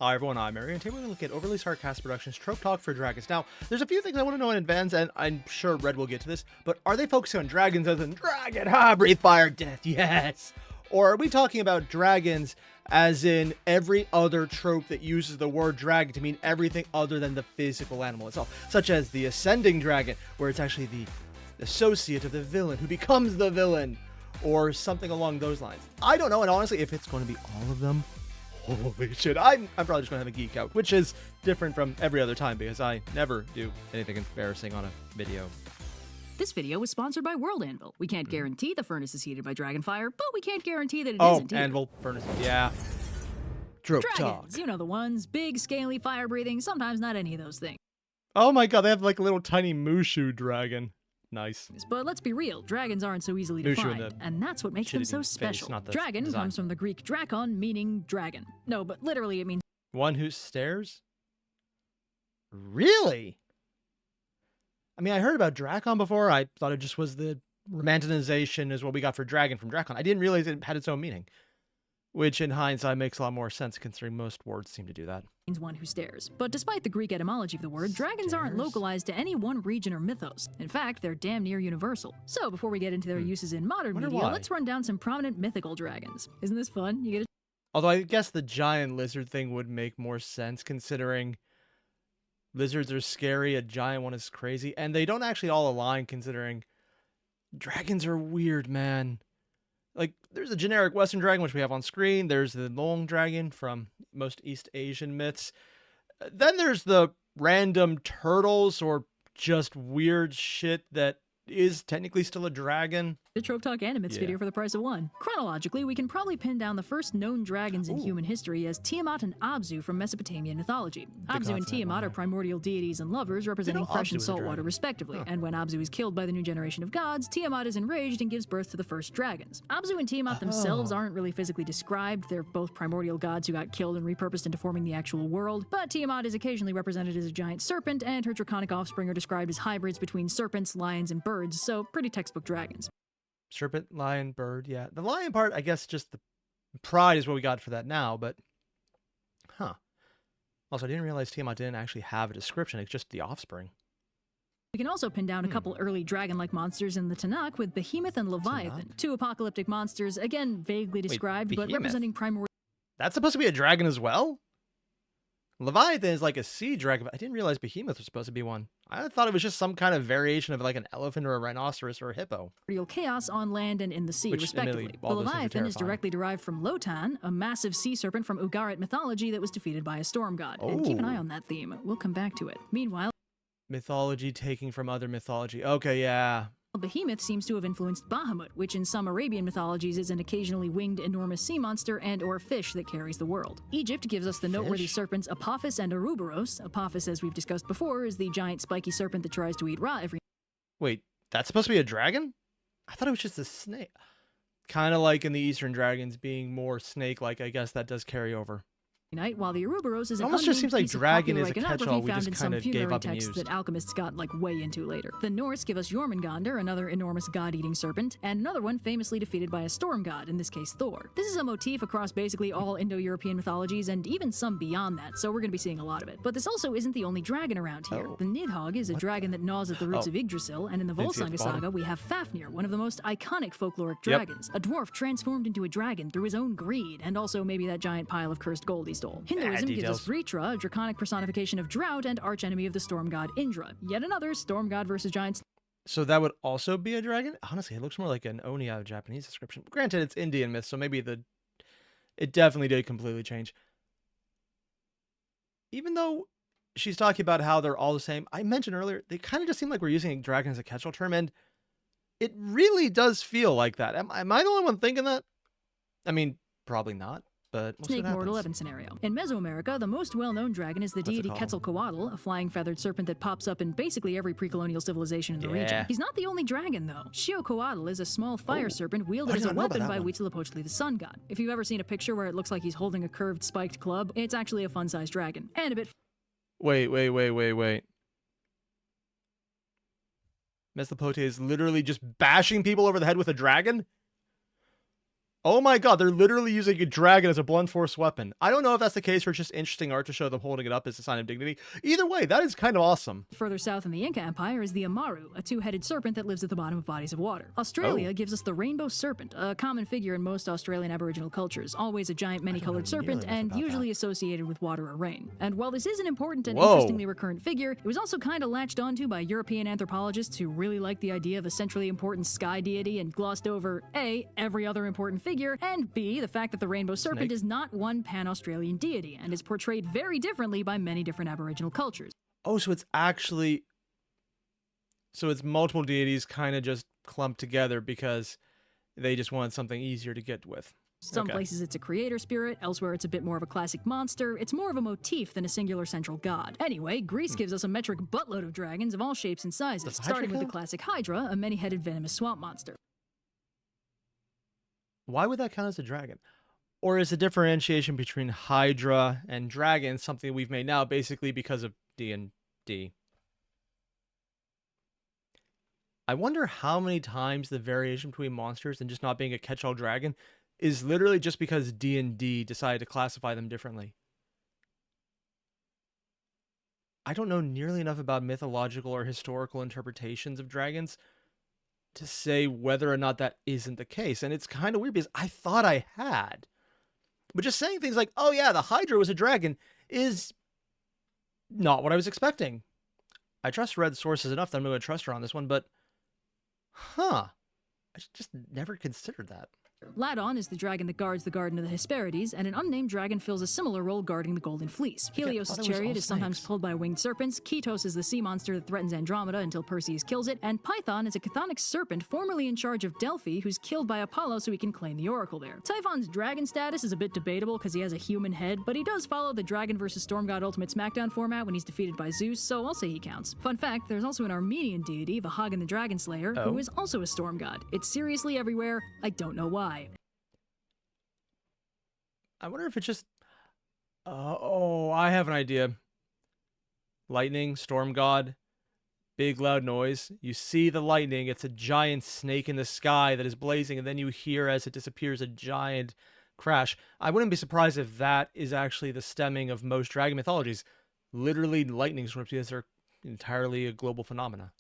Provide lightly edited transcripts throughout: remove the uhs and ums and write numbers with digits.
Hi everyone, I'm Airier, and today we're going to look at Overly Sarcastic Productions' Trope Talk for Dragons. Now, there's a few things I want to know in advance, and I'm sure Red will get to this, but are they focusing on dragons as in dragon, breathe fire, death, yes? Or are we talking about dragons as in every other trope that uses the word dragon to mean everything other than the physical animal itself, such as the ascending dragon, where it's actually the associate of the villain who becomes the villain, or something along those lines? I don't know, and honestly, if it's going to be all of them, holy shit, I'm probably just gonna have a geek out, which is different from every other time because I never do anything embarrassing on a video. This video was sponsored by World Anvil. We can't guarantee the furnace is heated by Dragonfire, but we can't guarantee that it isn't either. Anvil, furnace, yeah. Trope Dragons, talk. you know the ones. Big, scaly, fire-breathing, sometimes not any of those things. Oh my god, they have like a little tiny Mushu dragon. Nice. But let's be real, dragons aren't so easily Mushu defined, and that's what makes them so face, special. not the Dragon design. comes from the Greek drakon, meaning dragon. No, but literally it means One who stares? Really? I mean, I heard about Drakon before. I thought it just was the romanticization is what we got for dragon from Drakon. I didn't realize it had its own meaning, which in hindsight makes a lot more sense considering most words seem to do that. one who stares. But despite the Greek etymology of the word, dragons aren't Stares? localized to any one region or mythos. In fact, they're damn near universal. So before we get into their uses in modern Wonder media, why. let's run down some prominent mythical dragons. Isn't this fun? You get a Although I guess the giant lizard thing would make more sense considering lizards are scary, a giant one is crazy, and they don't actually all align considering dragons are weird, man. Like, there's a generic Western dragon, which we have on screen. There's the long dragon from most East Asian myths. Then there's the random turtles or just weird shit that is technically still a dragon. Trope Talk Animates Yeah. video for the price of one. Chronologically, we can probably pin down the first known dragons in human history as Tiamat and Abzu from Mesopotamian mythology. Abzu and consonant Tiamat one, are yeah. primordial deities and lovers representing fresh Abzu and is a salt water dragon. respectively, and when Abzu is killed by the new generation of gods, Tiamat is enraged and gives birth to the first dragons. Abzu and Tiamat themselves aren't really physically described. They're both primordial gods who got killed and repurposed into forming the actual world, but Tiamat is occasionally represented as a giant serpent, and her draconic offspring are described as hybrids between serpents, lions, and birds, so pretty textbook dragons. Serpent, lion, bird, yeah. The lion part, I guess just the pride is what we got for that now, but Also, I didn't realize Tiamat didn't actually have a description. It's just the offspring. We can also pin down a couple early dragon-like monsters in the Tanakh with Behemoth and Leviathan, two apocalyptic monsters, again vaguely described, but Behemoth? representing primordial That's supposed to be a dragon as well? Leviathan is like a sea dragon, but I didn't realize Behemoth was supposed to be one. I thought it was just some kind of variation of like an elephant or a rhinoceros or a hippo. chaos on land and in the sea, Which, respectively. admittedly, The all those things are Leviathan is terrifying. directly derived from Lotan, a massive sea serpent from Ugarit mythology that was defeated by a storm god. And keep an eye on that theme. We'll come back to it. Meanwhile, Mythology taking from other mythology. Okay, yeah. Behemoth seems to have influenced Bahamut, which in some Arabian mythologies is an occasionally winged enormous sea monster and or fish that carries the world. Egypt gives us the noteworthy Fish? serpents Apophis and Ouroboros. Apophis, as we've discussed before, is the giant spiky serpent that tries to eat Ra every Wait, that's supposed to be a dragon? I thought it was just a snake. Kind of like in the Eastern dragons being more snake-like. I guess that does carry over. night, while the Ouroboros is an almost just unnamed seems like piece of dragon popular is a catch-all iconography we found just in some kind of gave funerary up and texts used. that alchemists got like way into later. The Norse give us Jormungandr, another enormous god-eating serpent, and another one famously defeated by a storm god, in this case Thor. This is a motif across basically all Indo-European mythologies and even some beyond that, so we're going to be seeing a lot of it. But this also isn't the only dragon around here. Oh. The Nidhogg is a dragon that gnaws at the roots of Yggdrasil, and in the Didn't see it at Volsunga the bottom. saga we have Fafnir, one of the most iconic folkloric Yep. dragons, a dwarf transformed into a dragon through his own greed, and also maybe that giant pile of cursed gold he stole. Hinduism gives us details. Vritra, a draconic personification of drought and archenemy of the storm god Indra. Yet another storm god versus giant So that would also be a dragon? Honestly, it looks more like an Oni out of Japanese description. Granted, it's Indian myth, so maybe it definitely did completely change. Even though she's talking about how they're all the same, I mentioned earlier, they kind of just seem like we're using dragon as a catch-all term, and it really does feel like that. Am I the only one thinking that? I mean, probably not, but we'll see snake what mortal happens. scenario. In Mesoamerica, the most well-known dragon is the What's it deity called? Quetzalcoatl, a flying feathered serpent that pops up in basically every pre-colonial civilization in the region. Yeah. He's not the only dragon, though. Xiuhcoatl is a small fire serpent wielded I as a did not know about weapon that by one. Huitzilopochtli, the sun god. If you've ever seen a picture where it looks like he's holding a curved spiked club, it's actually a fun-sized dragon. And a bit Wait. Mesopotami is literally just bashing people over the head with a dragon? Oh my god, they're literally using a dragon as a blunt force weapon. I don't know if that's the case or it's just interesting art to show them holding it up as a sign of dignity. Either way, that is kind of awesome. Further south in the Inca Empire is the Amaru, a two-headed serpent that lives at the bottom of bodies of water. Australia gives us the rainbow serpent, a common figure in most Australian Aboriginal cultures, always a giant many-colored serpent and usually associated with water or rain. And while this is an important and interestingly recurrent figure, it was also kind of latched onto by European anthropologists who really liked the idea of a centrally important sky deity and glossed over A, every other important figure, and B, the fact that the rainbow serpent is not one pan-Australian deity and is portrayed very differently by many different Aboriginal cultures. Oh, so it's actually... So it's multiple deities kind of just clumped together because they just wanted something easier to get with. Some places it's a creator spirit, elsewhere it's a bit more of a classic monster. It's more of a motif than a singular central god. Anyway, Greece gives us a metric buttload of dragons of all shapes and sizes, starting with the classic Hydra, a many-headed venomous swamp monster. Why would that count as a dragon? Or is the differentiation between Hydra and dragon something we've made now basically because of D&D? I wonder how many times the variation between monsters and just not being a catch-all dragon is literally just because D&D decided to classify them differently. I don't know nearly enough about mythological or historical interpretations of dragons to say whether or not that isn't the case. And it's kind of weird because I thought I had. But just saying things like, oh yeah, the Hydra was a dragon is not what I was expecting. I trust Red's sources enough that I'm going to trust her on this one, but I just never considered that. Ladon is the dragon that guards the Garden of the Hesperides, and an unnamed dragon fills a similar role guarding the Golden Fleece. Helios' chariot is sometimes pulled by winged serpents, Ketos is the sea monster that threatens Andromeda until Perseus kills it, and Python is a chthonic serpent formerly in charge of Delphi who's killed by Apollo so he can claim the oracle there. Typhon's dragon status is a bit debatable because he has a human head, but he does follow the Dragon vs. Storm God Ultimate Smackdown format when he's defeated by Zeus, so I'll say he counts. Fun fact, there's also an Armenian deity, Vahagan the Dragon Slayer, who is also a storm god. It's seriously everywhere, I don't know why. I wonder if it's just... I have an idea. Lightning, storm god, big loud noise. You see the lightning, it's a giant snake in the sky that is blazing, and then you hear as it disappears a giant crash. I wouldn't be surprised if that is actually the stemming of most dragon mythologies. Literally lightning storms, because they're entirely a global phenomena.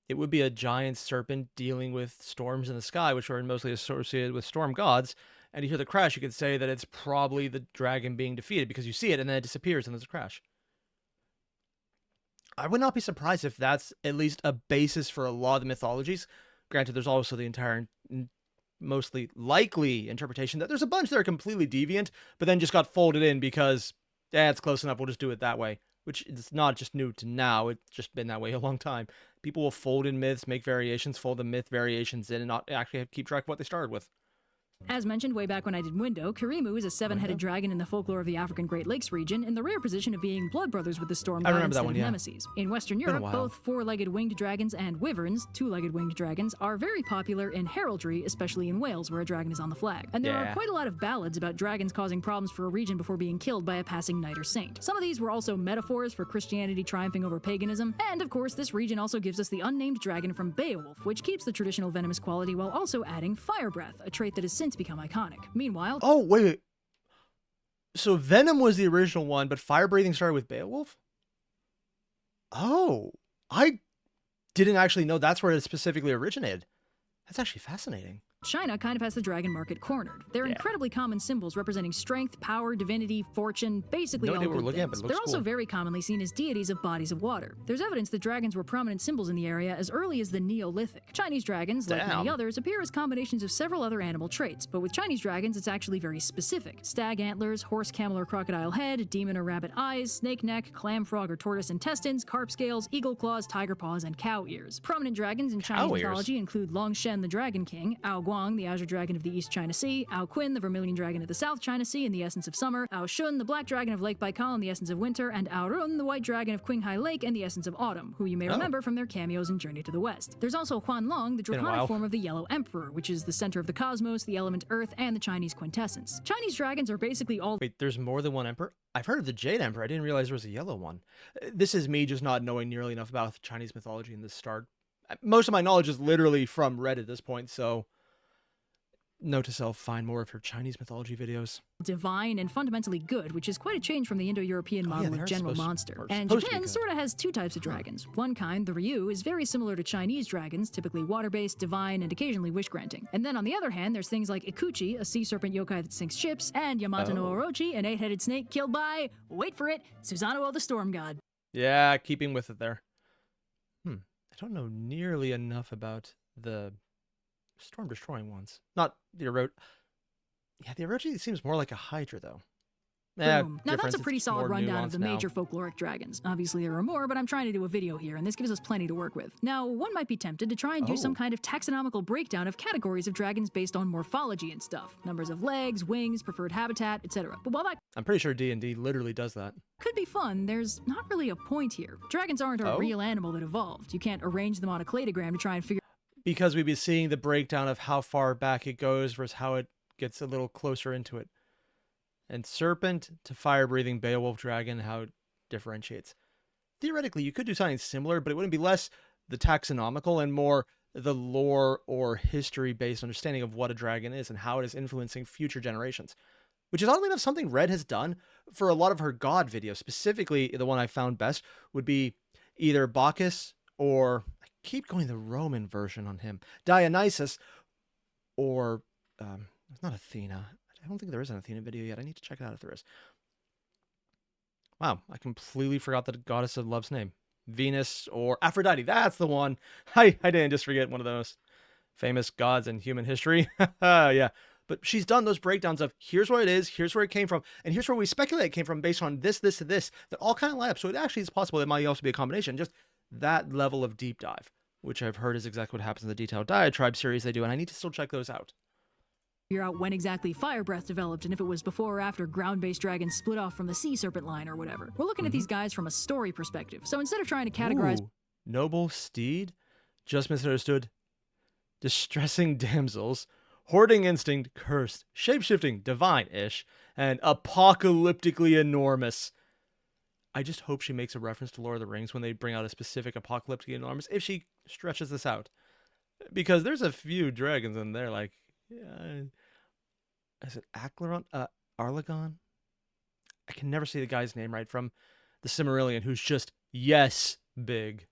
It would be a giant serpent dealing with storms in the sky, which are mostly associated with storm gods. And you hear the crash, you could say that it's probably the dragon being defeated because you see it and then it disappears and there's a crash. I would not be surprised if that's at least a basis for a lot of the mythologies. Granted, there's also the entire mostly likely interpretation that there's a bunch that are completely deviant, but then just got folded in because, it's close enough, we'll just do it that way. Which is not just new to now, it's just been that way a long time. People will fold in myths, make variations, fold the myth variations in, and not actually keep track of what they started with. As mentioned way back when I did Window, Kirimu is a seven-headed dragon in the folklore of the African Great Lakes region, in the rare position of being blood brothers with the storm god instead of nemesis. In Western Europe, both four-legged winged dragons and wyverns, two-legged winged dragons, are very popular in heraldry, especially in Wales, where a dragon is on the flag. And there are quite a lot of ballads about dragons causing problems for a region before being killed by a passing knight or saint. Some of these were also metaphors for Christianity triumphing over paganism, and of course this region also gives us the unnamed dragon from Beowulf, which keeps the traditional venomous quality while also adding fire breath, a trait that has since become iconic. Meanwhile... Oh, wait. So Venom was the original one, but fire breathing started with Beowulf? Oh, I didn't actually know that's where it specifically originated. That's actually fascinating. China kind of has the dragon market cornered. They're incredibly common symbols representing strength, power, divinity, fortune, basically all good things. They're also very commonly seen as deities of bodies of water. There's evidence that dragons were prominent symbols in the area as early as the Neolithic. Chinese dragons, like many others, appear as combinations of several other animal traits, but with Chinese dragons it's actually very specific. Stag antlers, horse, camel or crocodile head, demon or rabbit eyes, snake neck, clam, frog or tortoise intestines, carp scales, eagle claws, tiger paws, and cow ears. Prominent dragons in Chinese mythology include Long Shen the Dragon King, Ao Guang, the Azure Dragon of the East China Sea, Ao Qin, the Vermilion Dragon of the South China Sea in the essence of summer, Ao Shun, the Black Dragon of Lake Baikal in the essence of winter, and Ao Run, the White Dragon of Qinghai Lake in the essence of autumn, who you may remember from their cameos in Journey to the West. There's also Huan Long, the draconic form of the Yellow Emperor, which is the center of the cosmos, the element Earth, and the Chinese quintessence. Chinese dragons are basically all... Wait, there's more than one emperor? I've heard of the Jade Emperor. I didn't realize there was a yellow one. This is me just not knowing nearly enough about Chinese mythology in this start. Most of my knowledge is literally from Reddit at this point, so... Note to self, find more of her Chinese mythology videos. Divine and fundamentally good, which is quite a change from the Indo-European model they of are general supposed- monster. are And supposed to be Japan good. sort of has two types of dragons. One kind, the Ryu, is very similar to Chinese dragons, typically water-based, divine, and occasionally wish-granting. And then on the other hand, there's things like Ikuchi, a sea serpent yokai that sinks ships, and Yamato no Orochi, an 8-headed snake killed by, wait for it, Susanoo the storm god. Yeah, keeping with it there. I don't know nearly enough about the storm-destroying ones. Not the Orochi. Yeah, the Orochi seems more like a Hydra, though. Boom. Now that's difference, a pretty it's solid more rundown of nuanced the now. major folkloric dragons. Obviously there are more, but I'm trying to do a video here, and this gives us plenty to work with. Now, one might be tempted to try and do some kind of taxonomical breakdown of categories of dragons based on morphology and stuff. Numbers of legs, wings, preferred habitat, etc. But while that I'm pretty sure D&D literally does that. could be fun, there's not really a point here. Dragons aren't a real animal that evolved. You can't arrange them on a cladogram to try and figure Because we'd be seeing the breakdown of how far back it goes versus how it gets a little closer into it. And serpent to fire-breathing Beowulf dragon, how it differentiates. Theoretically, you could do something similar, but it wouldn't be less the taxonomical and more the lore or history-based understanding of what a dragon is and how it is influencing future generations. Which is oddly enough something Red has done for a lot of her god videos. Specifically, the one I found best would be either Bacchus or, I keep going the Roman version on him, Dionysus, or, it's not Athena. I don't think there is an Athena video yet. I need to check it out if there is. Wow, I completely forgot the goddess of love's name. Venus or Aphrodite. That's the one. I didn't just forget one of those famous gods in human history. Yeah. But she's done those breakdowns of here's what it is, here's where it came from, and here's where we speculate it came from based on this, this, and this, that all kind of line up. So it actually is possible it might also be a combination. Just that level of deep dive, which I've heard is exactly what happens in the Detailed Diatribe series they do, and I need to still check those out. out when exactly fire breath developed and if it was before or after ground-based dragons split off from the sea serpent line or whatever. We're looking at these guys from a story perspective. So instead of trying to categorize noble steed, just misunderstood, distressing damsels, hoarding instinct, cursed, shapeshifting, divine-ish, and apocalyptically enormous. I just hope she makes a reference to Lord of the Rings when they bring out a specific apocalyptically enormous, if she stretches this out. Because there's a few dragons in there, like, is it Aclaron? Arlagon? I can never say the guy's name right, from the Silmarillion, who's just, yes, big.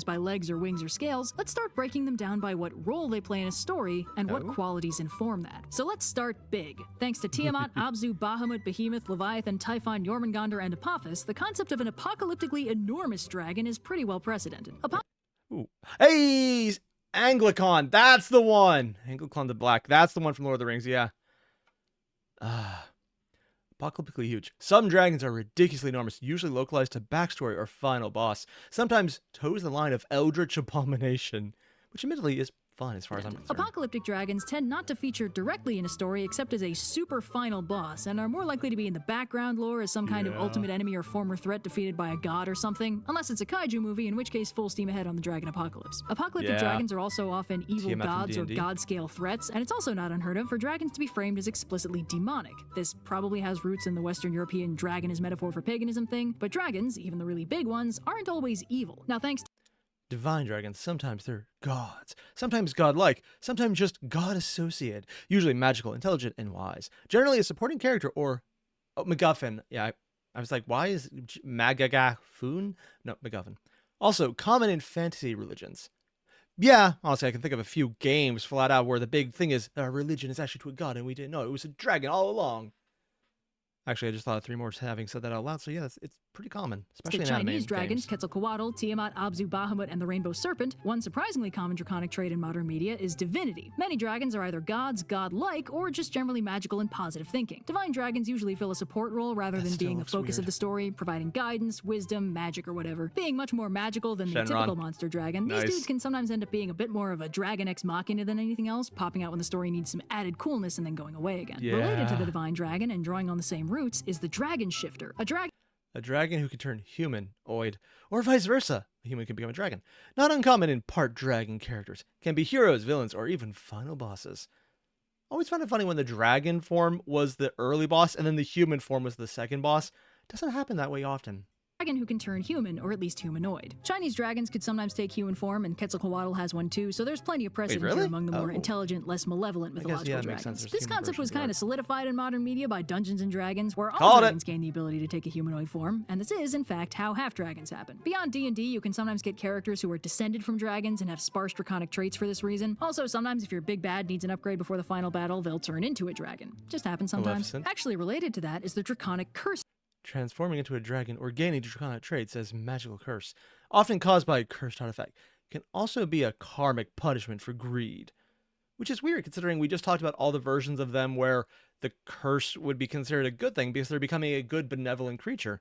by legs or wings or scales, let's start breaking them down by what role they play in a story and what qualities inform that. So let's start big. Thanks to Tiamat, Abzu, Bahamut, Behemoth, Leviathan, Typhon, Jormungandr, and Apophis, the concept of an apocalyptically enormous dragon is pretty well precedented. Hey, Anglicon, that's the one. Anglicon the Black, that's the one from Lord of the Rings, yeah. Apocalyptically huge. Some dragons are ridiculously enormous, usually localized to backstory or final boss. Sometimes toes the line of eldritch abomination, which admittedly is fun as far as I'm concerned. Apocalyptic dragons tend not to feature directly in a story except as a super final boss, and are more likely to be in the background lore as some kind of ultimate enemy or former threat defeated by a god or something, unless it's a kaiju movie, in which case full steam ahead on the dragon apocalypse. Apocalyptic dragons are also often evil gods or god-scale threats, and it's also not unheard of for dragons to be framed as explicitly demonic. This probably has roots in the Western European dragon as metaphor for paganism thing, but dragons, even the really big ones, aren't always evil. Now thanks to divine dragons, sometimes they're gods, sometimes godlike, sometimes just god-associated, usually magical, intelligent, and wise. Generally a supporting character or MacGuffin. Yeah, I was like, why is Magagafoon? No, MacGuffin. Also, common in fantasy religions. Yeah, honestly, I can think of a few games flat out where the big thing is our religion is actually to a god and we didn't know. It was a dragon all along. Actually, I just thought of 3 more having said that out loud. So yeah, it's pretty common, especially in Chinese anime dragons, games. Quetzalcoatl, Tiamat, Abzu, Bahamut, and the Rainbow Serpent. One surprisingly common draconic trait in modern media is divinity. Many dragons are either gods, god-like, or just generally magical and positive thinking. Divine dragons usually fill a support role rather than being the focus of the story, providing guidance, wisdom, magic, or whatever. Being much more magical than the typical monster dragon, these dudes can sometimes end up being a bit more of a dragon ex machina than anything else, popping out when the story needs some added coolness and then going away again. Related to the divine dragon and drawing on the same roots is the dragon shifter. A dragon who can turn humanoid, or vice versa. A human can become a dragon. Not uncommon in part dragon characters. Can be heroes, villains, or even final bosses. Always found it funny when the dragon form was the early boss and then the human form was the second boss. Doesn't happen that way often. dragon who can turn human, or at least humanoid. Chinese dragons could sometimes take human form, and Quetzalcoatl has one too, so there's plenty of precedent really? here among the more intelligent, less malevolent mythological that makes sense. dragons. There's This human concept was versions, kind of solidified in modern media by Dungeons & Dragons, where all Called it. dragons gain the ability to take a humanoid form, and this is, in fact, how half-dragons happen. Beyond D&D, you can sometimes get characters who are descended from dragons and have sparse draconic traits for this reason. Also, sometimes if your big bad needs an upgrade before the final battle, they'll turn into a dragon. Just happens sometimes. Maleficent. Actually related to that is the draconic curse. Transforming into a dragon or gaining draconic traits as magical curse, often caused by a cursed artifact, can also be a karmic punishment for greed. Which is weird considering we just talked about all the versions of them where the curse would be considered a good thing because they're becoming a good benevolent creature.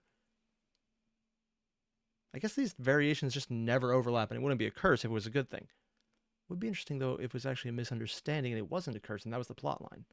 I guess these variations just never overlap, and it wouldn't be a curse if it was a good thing. Would be interesting though if it was actually a misunderstanding and it wasn't a curse and that was the plot line.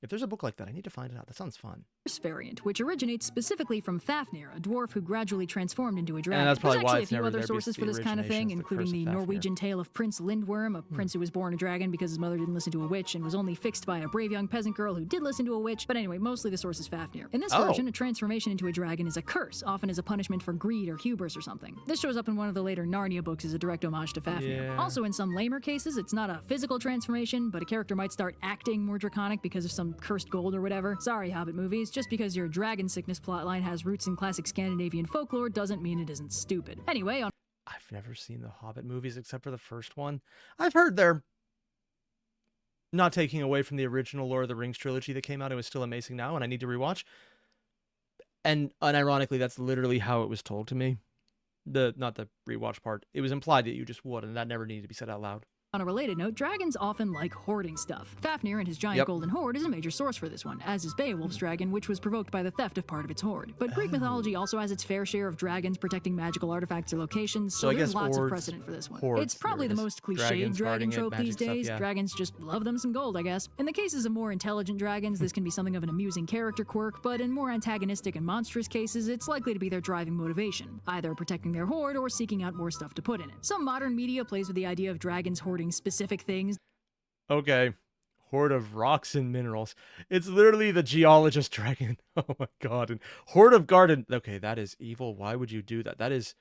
If there's a book like that, I need to find it out. That sounds fun. Variant, which originates specifically from Fafnir, a dwarf who gradually transformed into a dragon. And that's probably There's why actually a it's few never other there sources for because this the kind of thing, origination is the including curse the of Fafnir. Norwegian tale of Prince Lindworm, a prince who was born a dragon because his mother didn't listen to a witch and was only fixed by a brave young peasant girl who did listen to a witch. But anyway, mostly the source is Fafnir. In this version, a transformation into a dragon is a curse, often as a punishment for greed or hubris or something. This shows up in one of the later Narnia books as a direct homage to Fafnir. Yeah. Also, in some lamer cases, it's not a physical transformation, but a character might start acting more draconic because of some cursed gold or whatever. Sorry, Hobbit movies, just because your dragon sickness plotline has roots in classic Scandinavian folklore doesn't mean it isn't stupid. Anyway, on I've never seen the Hobbit movies except for the first one. I've heard they're not taking away from the original Lord of the Rings trilogy that came out. It was still amazing now, and I need to rewatch. And unironically, that's literally how it was told to me. Not the rewatch part. It was implied that you just would, and that never needed to be said out loud. On a related note, dragons often like hoarding stuff. Fafnir and his giant golden hoard is a major source for this one, as is Beowulf's dragon, which was provoked by the theft of part of its hoard. But Greek mythology also has its fair share of dragons protecting magical artifacts or locations, so I there's guess lots of hoards- precedent for this one. hoards, It's probably the there it is. most cliched Dragons dragon guarding it, trope magic these stuff, days. yeah. Dragons just love them some gold, I guess. In the cases of more intelligent dragons, this can be something of an amusing character quirk, but in more antagonistic and monstrous cases, it's likely to be their driving motivation, either protecting their hoard or seeking out more stuff to put in it. Some modern media plays with the idea of dragons hoarding specific things. Okay. Hoard of rocks and minerals. It's literally the geologist dragon. Oh my god. And Hoard of garden. Okay, that is evil. Why would you do that? That is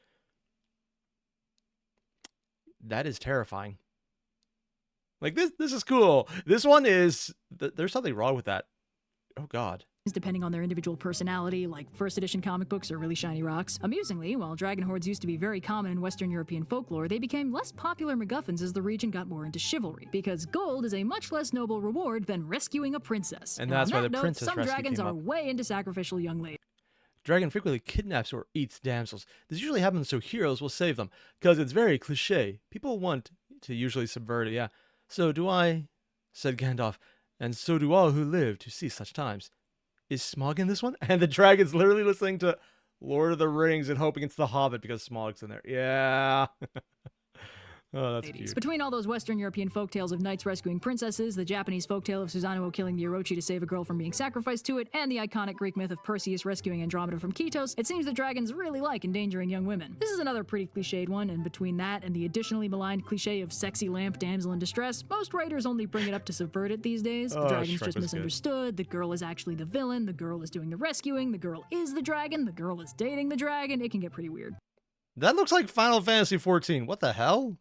terrifying. Like this is cool. This one is there's something wrong with that. Oh god. Depending on their individual personality, like first edition comic books or really shiny rocks. Amusingly, while dragon hoards used to be very common in Western European folklore, they became less popular MacGuffins as the region got more into chivalry, because gold is a much less noble reward than rescuing a princess. And that's on why that the note, princess some rescue dragons came are up. way into sacrificial young ladies. Dragon frequently kidnaps or eats damsels. This usually happens so heroes will save them, because it's very cliche. People want to usually subvert it, yeah. So do I, said Gandalf, and so do all who live to see such times. Is Smaug in this one? And the dragon's literally listening to Lord of the Rings and hoping it's the Hobbit because Smaug's in there. Yeah. Oh, that's cute. Between all those Western European folktales of knights rescuing princesses, the Japanese folktale of Susanoo killing the Orochi to save a girl from being sacrificed to it, and the iconic Greek myth of Perseus rescuing Andromeda from Kitos, it seems that dragons really like endangering young women. This is another pretty cliched one, and between that and the additionally maligned cliche of sexy lamp damsel in distress, most writers only bring it up to subvert it these days. The dragon's Shrek just was good. misunderstood, the girl is actually the villain, the girl is doing the rescuing, the girl is the dragon, the girl is dating the dragon. It can get pretty weird. That looks like Final Fantasy XIV. What the hell?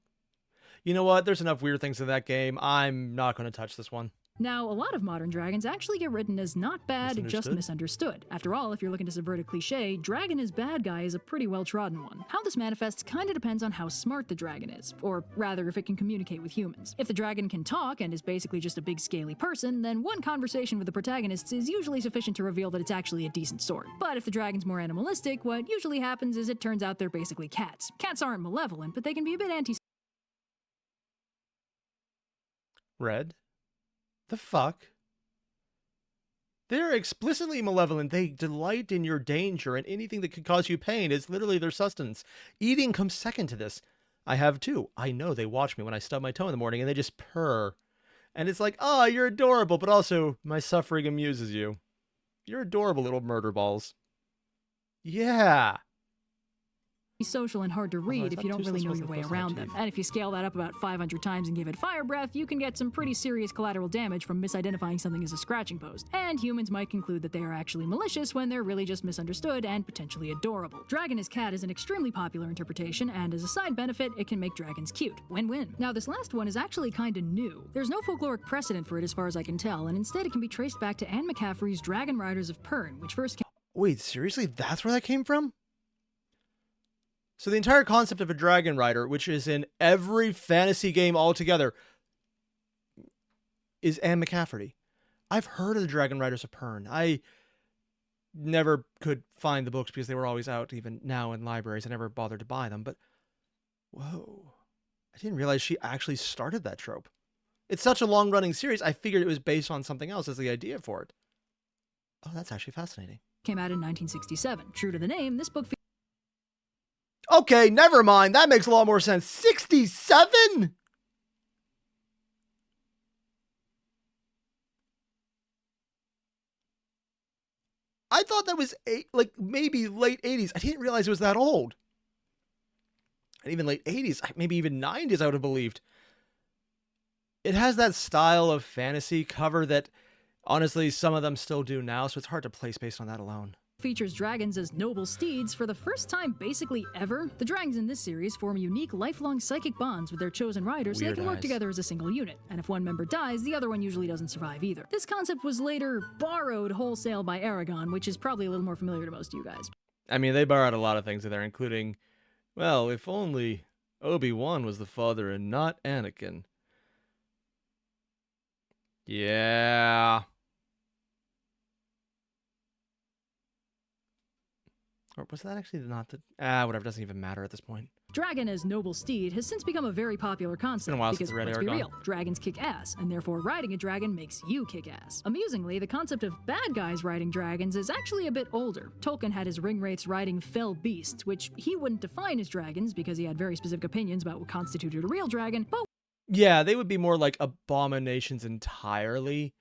You know what? There's enough weird things in that game. I'm not going to touch this one. Now, a lot of modern dragons actually get written as not bad, just misunderstood. After all, if you're looking to subvert a cliche, dragon as bad guy is a pretty well-trodden one. How this manifests kinda depends on how smart the dragon is, or rather if it can communicate with humans. If the dragon can talk and is basically just a big scaly person, then one conversation with the protagonists is usually sufficient to reveal that it's actually a decent sort. But if the dragon's more animalistic, what usually happens is it turns out they're basically cats. Cats aren't malevolent, but they can be a bit Red? The fuck? They're explicitly malevolent. They delight in your danger, and anything that could cause you pain is literally their sustenance. Eating comes second to this. I have too. I know they watch me when I stub my toe in the morning, and they just purr. And it's like, oh, you're adorable, but also my suffering amuses you. You're adorable little murder balls. Yeah. social and hard to read if you don't really know your way around them. And if you scale that up about 500 times and give it fire breath, you can get some pretty serious collateral damage from misidentifying something as a scratching post. And humans might conclude that they are actually malicious when they're really just misunderstood and potentially adorable. Dragon as cat is an extremely popular interpretation, and as a side benefit, it can make dragons cute. Win-win. Now, this last one is actually kinda new. There's no folkloric precedent for it as far as I can tell, and instead it can be traced back to Anne McCaffrey's Dragon Riders of Pern, which first came— Wait, seriously? That's where that came from? So the entire concept of a dragon rider, which is in every fantasy game altogether, is Anne McCaffrey. I've heard of the Dragon Riders of Pern. I never could find the books because they were always out, even now in libraries. I never bothered to buy them, but whoa. I didn't realize she actually started that trope. It's such a long-running series, I figured it was based on something else as the idea for it. Oh, that's actually fascinating. Came out in 1967. True to the name, this book okay, never mind. That makes a lot more sense. 67? I thought that was maybe late 80s. I didn't realize it was that old. And even late 80s, maybe even 90s, I would have believed. It has that style of fantasy cover that, honestly, some of them still do now, so it's hard to place based on that alone. Features dragons as noble steeds for the first time basically ever. The dragons in this series form unique lifelong psychic bonds with their chosen riders so they can work together as a single unit, and if one member dies, the other one usually doesn't survive either. This concept was later borrowed wholesale by Aragon, which is probably a little more familiar to most of you guys. I mean, they borrowed a lot of things in there, including, well, if only Obi-Wan was the father and not Anakin. Yeah. Or was that actually not the... whatever, doesn't even matter at this point. Dragon as noble steed has since become a very popular concept because, let's be real, dragons kick ass, and therefore riding a dragon makes you kick ass. Amusingly, the concept of bad guys riding dragons is actually a bit older. Tolkien had his ringwraiths riding fell beasts, which he wouldn't define as dragons because he had very specific opinions about what constituted a real dragon, but... Yeah, they would be more like abominations entirely.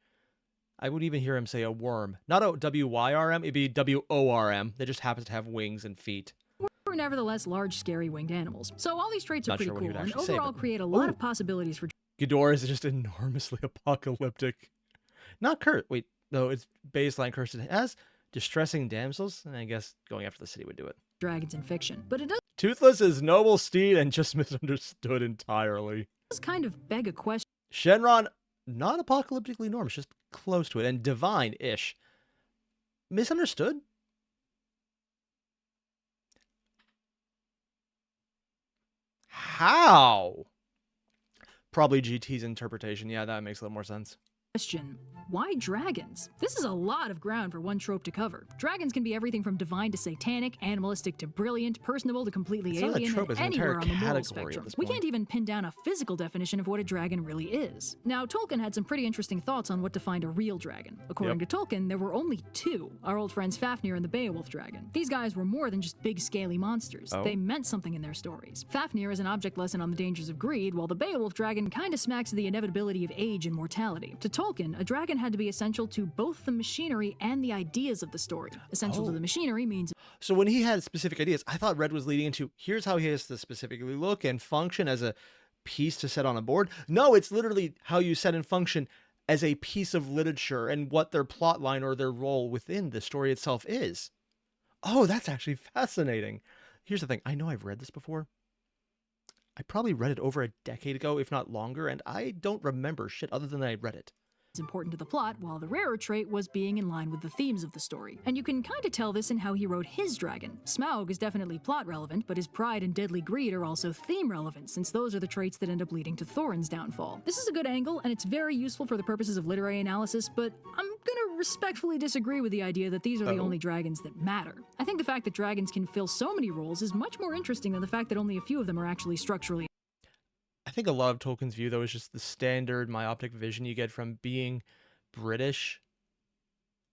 I would even hear him say a worm. Not a W-Y-R-M, it'd be W-O-R-M. That just happens to have wings and feet. Were nevertheless large, scary winged animals. So all these traits are pretty cool, and say, overall create a lot of possibilities for... Ghidorah is just enormously apocalyptic. Not cursed. Wait, no, it's baseline cursed. It has distressing damsels, and I guess going after the city would do it. Dragons in fiction, but it does... Toothless is noble steed and just misunderstood entirely. Does kind of beg a question. Shenron, not apocalyptically enormous, just close to it, and divine-ish. Misunderstood? How? Probably GT's interpretation. Yeah, that makes a little more sense. Question: why dragons? This is a lot of ground for one trope to cover. Dragons can be everything from divine to satanic, animalistic to brilliant, personable to completely alien, and anywhere on the moral spectrum. We can't even pin down a physical definition of what a dragon really is. Now, Tolkien had some pretty interesting thoughts on what defined a real dragon. According to Tolkien, there were only two: our old friends Fafnir and the Beowulf dragon. These guys were more than just big, scaly monsters. They meant something in their stories. Fafnir is an object lesson on the dangers of greed, while the Beowulf dragon kinda smacks of the inevitability of age and mortality. To Tolkien, a dragon had to be essential to both the machinery and the ideas of the story. Essential to the machinery means... So when he had specific ideas, I thought Red was leading into, here's how he has to specifically look and function as a piece to set on a board. No, it's literally how you set and function as a piece of literature and what their plot line or their role within the story itself is. Oh, that's actually fascinating. Here's the thing. I know I've read this before. I probably read it over a decade ago, if not longer, and I don't remember shit other than I read it. It's important to the plot, while the rarer trait was being in line with the themes of the story. And you can kinda tell this in how he wrote his dragon. Smaug is definitely plot relevant, but his pride and deadly greed are also theme relevant, since those are the traits that end up leading to Thorin's downfall. This is a good angle, and it's very useful for the purposes of literary analysis, but I'm gonna respectfully disagree with the idea that these are the only dragons that matter. I think the fact that dragons can fill so many roles is much more interesting than the fact that only a few of them are actually structurally... I think a lot of Tolkien's view, though, is just the standard myopic vision you get from being British.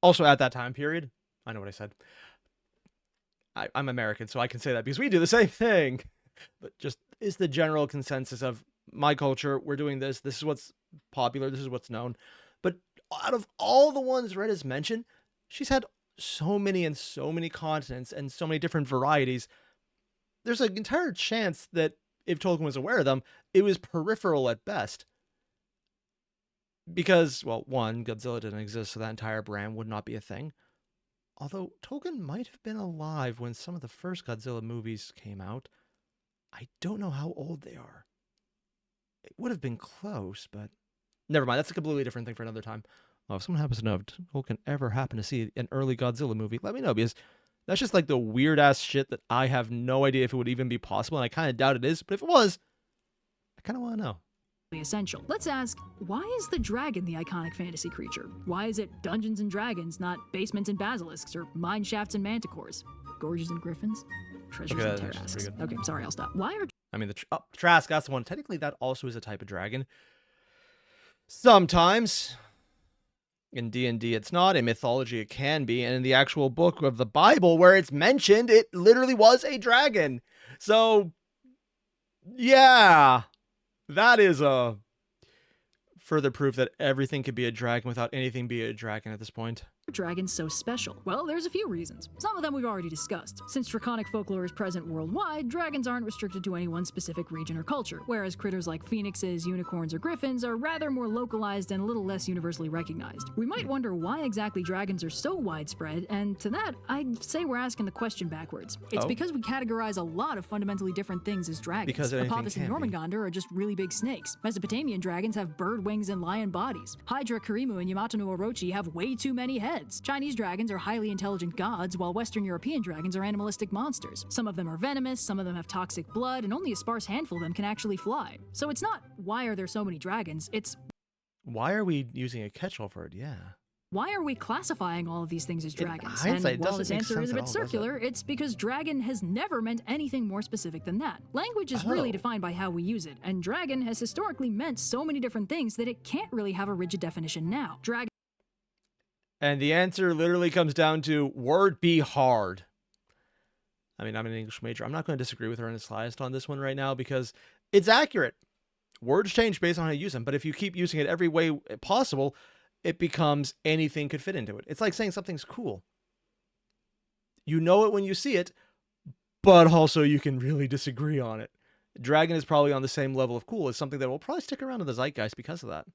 Also, at that time period, I know what I said. I'm American, so I can say that because we do the same thing. But just is the general consensus of my culture, we're doing this, this is what's popular, this is what's known. But out of all the ones Red has mentioned, she's had so many and so many continents and so many different varieties. there's an entire chance that if Tolkien was aware of them, it was peripheral at best. Because, well, one, Godzilla didn't exist, so that entire brand would not be a thing. Although Tolkien might have been alive when some of the first Godzilla movies came out. I don't know how old they are. It would have been close, but never mind. That's a completely different thing for another time. Well, if someone happens to know if Tolkien ever happened to see an early Godzilla movie, let me know, because that's just like the weird-ass shit that I have no idea if it would even be possible, and I kind of doubt it is, but if it was, I kind of want to know. Essential. Let's ask, why is the dragon the iconic fantasy creature? Why is it Dungeons and Dragons, not basements and basilisks, or mine shafts and manticores? Gorges and griffins? Treasures and tarasques. Okay, sorry, I'll stop. Why are... I mean, Trask, that's the one. Technically, that also is a type of dragon. Sometimes. In D&D, it's not. In mythology, it can be. And in the actual book of the Bible, where it's mentioned, it literally was a dragon. So, yeah. That is a further proof that everything could be a dragon without anything being a dragon at this point. Dragons so special? Well, there's a few reasons. Some of them we've already discussed. Since draconic folklore is present worldwide, dragons aren't restricted to any one specific region or culture, whereas critters like phoenixes, unicorns, or griffins are rather more localized and a little less universally recognized. We might wonder why exactly dragons are so widespread, and to that, I'd say we're asking the question backwards. It's because we categorize a lot of fundamentally different things as dragons. Because Apophis and Jormungandr are just really big snakes. Mesopotamian dragons have bird wings and lion bodies. Hydra, Karimu, and Yamato no Orochi have way too many heads. Chinese dragons are highly intelligent gods, while Western European dragons are animalistic monsters. Some of them are venomous, some of them have toxic blood, and only a sparse handful of them can actually fly. So it's not, why are there so many dragons? It's, why are we using a catch-all for it? Yeah. Why are we classifying all of these things as dragons? In hindsight, and while this answer is a bit circular, it's because dragon has never meant anything more specific than that. Language is really defined by how we use it, and dragon has historically meant so many different things that it can't really have a rigid definition now. Dragon. And the answer literally comes down to word be hard. I mean, I'm an English major. I'm not going to disagree with her in the slightest on this one right now because it's accurate. Words change based on how you use them, but if you keep using it every way possible, it becomes anything could fit into it. It's like saying something's cool. You know it when you see it, but also you can really disagree on it. Dragon is probably on the same level of cool as something that will probably stick around in the zeitgeist because of that.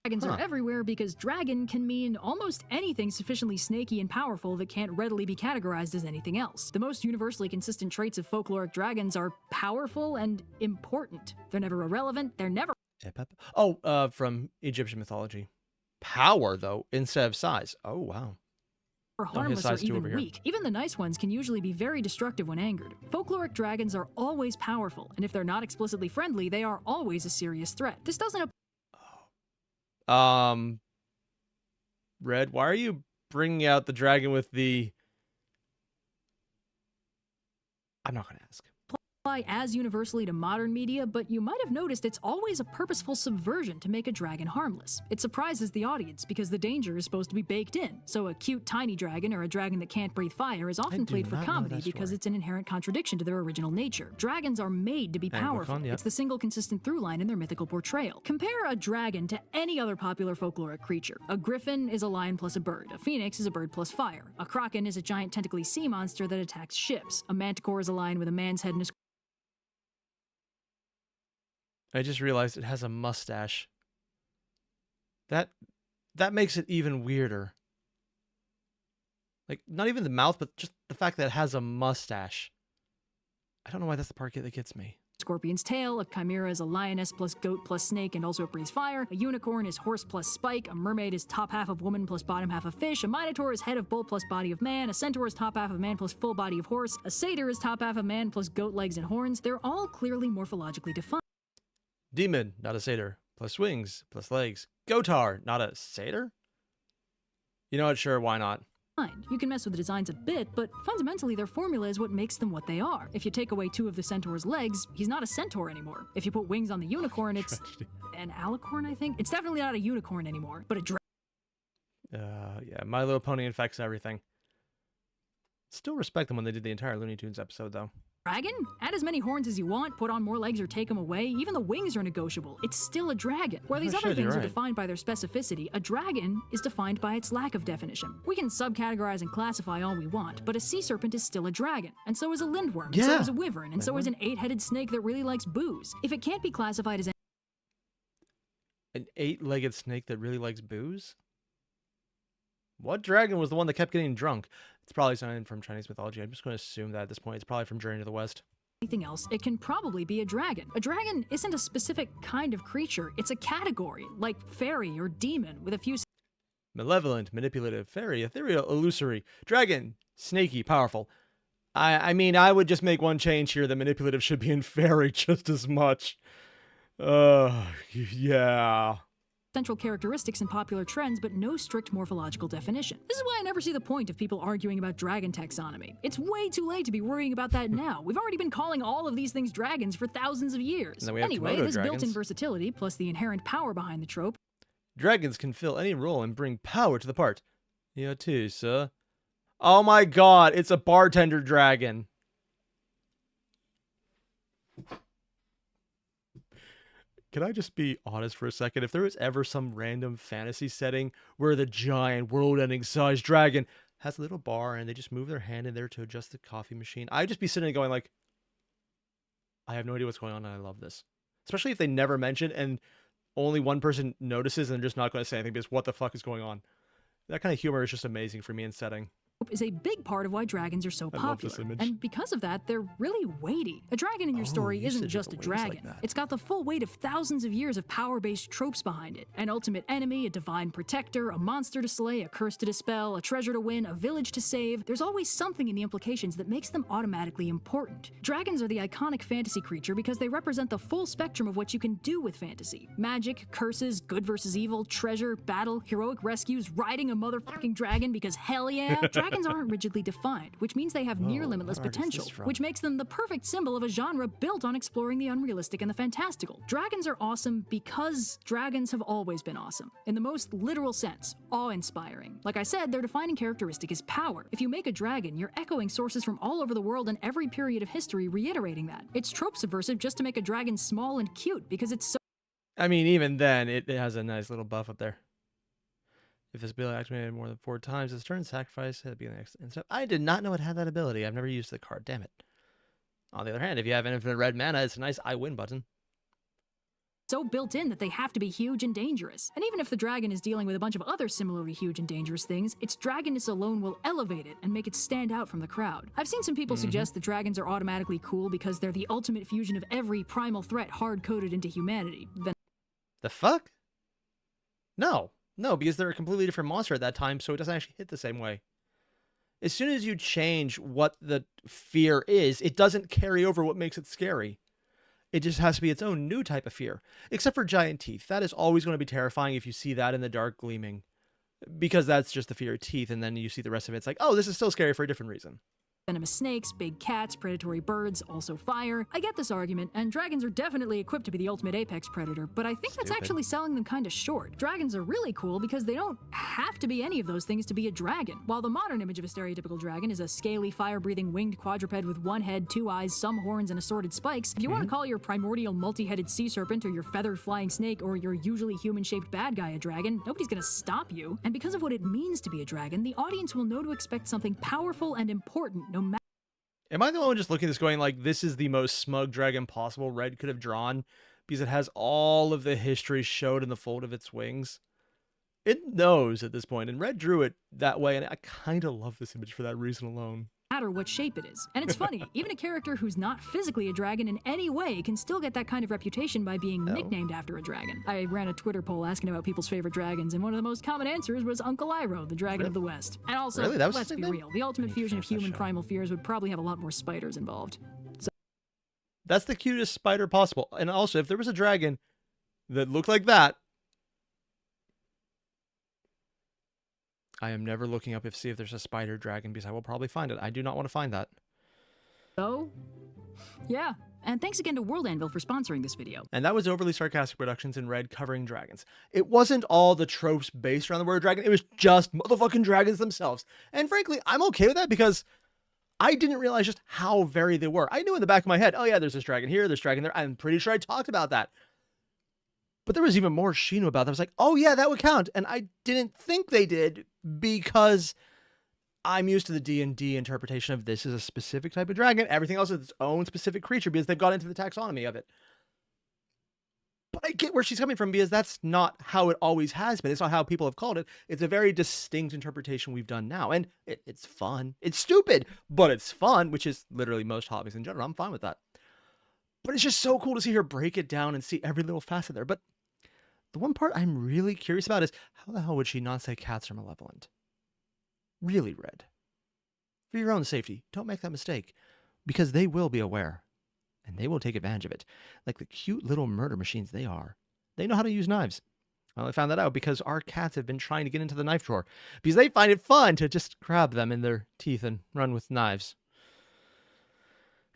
Dragons are everywhere because dragon can mean almost anything sufficiently snaky and powerful that can't readily be categorized as anything else. The most universally consistent traits of folkloric dragons are powerful and important. They're never irrelevant, they're never... From Egyptian mythology. Power, though, instead of size. Oh, wow. Or harmless or even weak. Even the nice ones can usually be very destructive when angered. Folkloric dragons are always powerful, and if they're not explicitly friendly, they are always a serious threat. This doesn't... Red, why are you bringing out the dragon with the... I'm not going to ask. As universally to modern media, but you might have noticed it's always a purposeful subversion to make a dragon harmless. It surprises the audience because the danger is supposed to be baked in, so a cute tiny dragon or a dragon that can't breathe fire is often played for comedy because it's an inherent contradiction to their original nature. Dragons are made to be powerful. It's the single consistent through line in their mythical portrayal. Compare a dragon to any other popular folkloric creature. A griffin is a lion plus a bird. A phoenix is a bird plus fire. A kraken is a giant tentacly sea monster that attacks ships. A manticore is a lion with a man's head and a... I just realized it has a mustache. That makes it even weirder. Like, not even the mouth, but just the fact that it has a mustache. I don't know why that's the part that gets me. Scorpion's tail. A chimera is a lioness plus goat plus snake and also it breathes fire. A unicorn is horse plus spike. A mermaid is top half of woman plus bottom half of fish. A minotaur is head of bull plus body of man. A centaur is top half of man plus full body of horse. A satyr is top half of man plus goat legs and horns. They're all clearly morphologically defined. Demon, not a satyr, plus wings, plus legs. Goatar, not a satyr? You know what, sure, why not? You can mess with the designs a bit, but fundamentally their formula is what makes them what they are. If you take away two of the centaur's legs, he's not a centaur anymore. If you put wings on the unicorn, it's an alicorn, I think? It's definitely not a unicorn anymore, but a yeah, My Little Pony infects everything. Still respect them when they did the entire Looney Tunes episode, though. Dragon? Add as many horns as you want, put on more legs or take them away, even the wings are negotiable. It's still a dragon. Where these other things are defined by their specificity, a dragon is defined by its lack of definition. We can subcategorize and classify all we want, but a sea serpent is still a dragon, and so is a lindworm, and so is a wyvern, and so is an 8-headed snake that really likes booze. If it can't be classified as an 8-legged snake that really likes booze? What dragon was the one that kept getting drunk? It's probably something from Chinese mythology. I'm just going to assume that at this point it's probably from Journey to the West. Anything else, it can probably be a dragon. A dragon isn't a specific kind of creature, it's a category, like fairy or demon, with a few... Malevolent, manipulative, fairy, ethereal, illusory, dragon, snaky, powerful. I mean, I would just make one change here. The manipulative should be in fairy just as much. Yeah. Central characteristics and popular trends, but no strict morphological definition. This is why I never see the point of people arguing about dragon taxonomy. It's way too late to be worrying about that now. We've already been calling all of these things dragons for thousands of years. Anyway, this built-in versatility, plus the inherent power behind the trope. Dragons can fill any role and bring power to the part. You too, sir. Oh my god, it's a bartender dragon. Can I just be honest for a second? If there was ever some random fantasy setting where the giant world-ending size dragon has a little bar and they just move their hand in there to adjust the coffee machine, I'd just be sitting there going like, I have no idea what's going on and I love this. Especially if they never mention and only one person notices and they're just not going to say anything because what the fuck is going on? That kind of humor is just amazing for me in setting. Is a big part of why dragons are so popular, and because of that, they're really weighty. A dragon in your story isn't just a dragon. It's got the full weight of thousands of years of power-based tropes behind it. An ultimate enemy, a divine protector, a monster to slay, a curse to dispel, a treasure to win, a village to save. There's always something in the implications that makes them automatically important. Dragons are the iconic fantasy creature because they represent the full spectrum of what you can do with fantasy. Magic, curses, good versus evil, treasure, battle, heroic rescues, riding a motherfucking dragon because hell yeah. Dragons aren't rigidly defined, which means they have near limitless potential, which makes them the perfect symbol of a genre built on exploring the unrealistic and the fantastical. Dragons are awesome because dragons have always been awesome. In the most literal sense, awe-inspiring. Like I said, their defining characteristic is power. If you make a dragon, you're echoing sources from all over the world and every period of history reiterating that. It's trope subversive just to make a dragon small and cute because it's so... I mean, even then, it has a nice little buff up there. If this ability activated more than 4 times, its turn sacrifice had to be the next step. I did not know it had that ability. I've never used the card. Damn it. On the other hand, if you have infinite red mana, it's a nice I win button. So built in that they have to be huge and dangerous. And even if the dragon is dealing with a bunch of other similarly huge and dangerous things, its dragonness alone will elevate it and make it stand out from the crowd. I've seen some people suggest that dragons are automatically cool because they're the ultimate fusion of every primal threat hard-coded into humanity. Then the fuck? No. No, because they're a completely different monster at that time, so it doesn't actually hit the same way. As soon as you change what the fear is, it doesn't carry over what makes it scary. It just has to be its own new type of fear. Except for giant teeth. That is always going to be terrifying if you see that in the dark gleaming. Because that's just the fear of teeth, and then you see the rest of it. It's like, oh, this is still scary for a different reason. Venomous snakes, big cats, predatory birds, also fire. I get this argument, and dragons are definitely equipped to be the ultimate apex predator, but I think that's actually selling them kinda short. Dragons are really cool because they don't have to be any of those things to be a dragon. While the modern image of a stereotypical dragon is a scaly, fire-breathing winged quadruped with 1 head, 2 eyes, some horns, and assorted spikes, if you want to call your primordial multi-headed sea serpent or your feathered flying snake or your usually human-shaped bad guy a dragon, nobody's gonna stop you. And because of what it means to be a dragon, the audience will know to expect something powerful and important no matter. Am I the one just looking at this going like, this is the most smug dragon possible Red could have drawn? Because it has all of the history showed in the fold of its wings. It knows at this point, and Red drew it that way, and I kind of love this image for that reason alone. Matter what shape it is. And it's funny, even a character who's not physically a dragon in any way can still get that kind of reputation by being nicknamed after a dragon. I ran a Twitter poll asking about people's favorite dragons, and one of the most common answers was Uncle Iroh, the dragon of the West. And also, let's be real, the ultimate fusion of human primal fears would probably have a lot more spiders involved. So that's the cutest spider possible. And also, if there was a dragon that looked like that, I am never looking up see if there's a spider dragon because I will probably find it. I do not want to find that. So, yeah. And thanks again to World Anvil for sponsoring this video. And that was Overly Sarcastic Productions in Red covering dragons. It wasn't all the tropes based around the word dragon. It was just motherfucking dragons themselves. And frankly, I'm okay with that because I didn't realize just how varied they were. I knew in the back of my head, oh yeah, there's this dragon here, there's dragon there. I'm pretty sure I talked about that. But there was even more she knew about that. I was like, oh yeah, that would count. And I didn't think they did because I'm used to the D&D interpretation of this as a specific type of dragon. Everything else is its own specific creature because they've got into the taxonomy of it. But I get where she's coming from because that's not how it always has been. It's not how people have called it. It's a very distinct interpretation we've done now. And it's fun. It's stupid, but it's fun, which is literally most hobbies in general. I'm fine with that. But it's just so cool to see her break it down and see every little facet there. But the one part I'm really curious about is how the hell would she not say cats are malevolent? Really, Red. For your own safety, don't make that mistake. Because they will be aware. And they will take advantage of it. Like the cute little murder machines they are. They know how to use knives. Well, I found that out because our cats have been trying to get into the knife drawer. Because they find it fun to just grab them in their teeth and run with knives.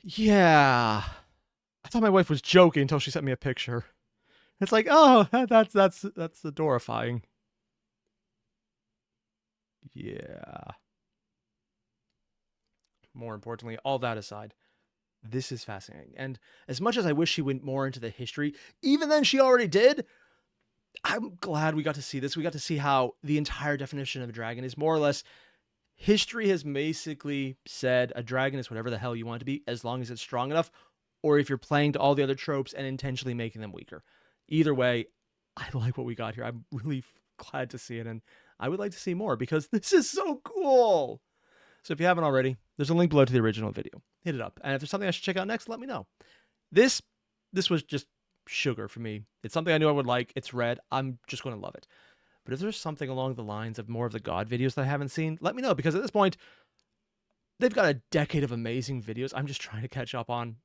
Yeah. I thought my wife was joking until she sent me a picture. It's like, oh, that's adorifying. Yeah. More importantly, all that aside, this is fascinating. And as much as I wish she went more into the history, even then she already did. I'm glad we got to see this. We got to see how the entire definition of a dragon is more or less history has basically said a dragon is whatever the hell you want it to be, as long as it's strong enough, or if you're playing to all the other tropes and intentionally making them weaker. Either way, I like what we got here. I'm really glad to see it, and I would like to see more because this is so cool. So if you haven't already, there's a link below to the original video. Hit it up. And if there's something I should check out next, let me know. This was just sugar for me. It's something I knew I would like. It's red. I'm just going to love it. But if there's something along the lines of more of the God videos that I haven't seen, let me know. Because at this point, they've got a decade of amazing videos I'm just trying to catch up on.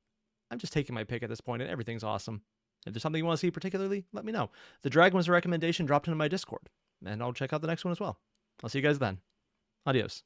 I'm just taking my pick at this point, and everything's awesome. If there's something you want to see particularly, let me know. The dragon was a recommendation dropped into my Discord. And I'll check out the next one as well. I'll see you guys then. Adios.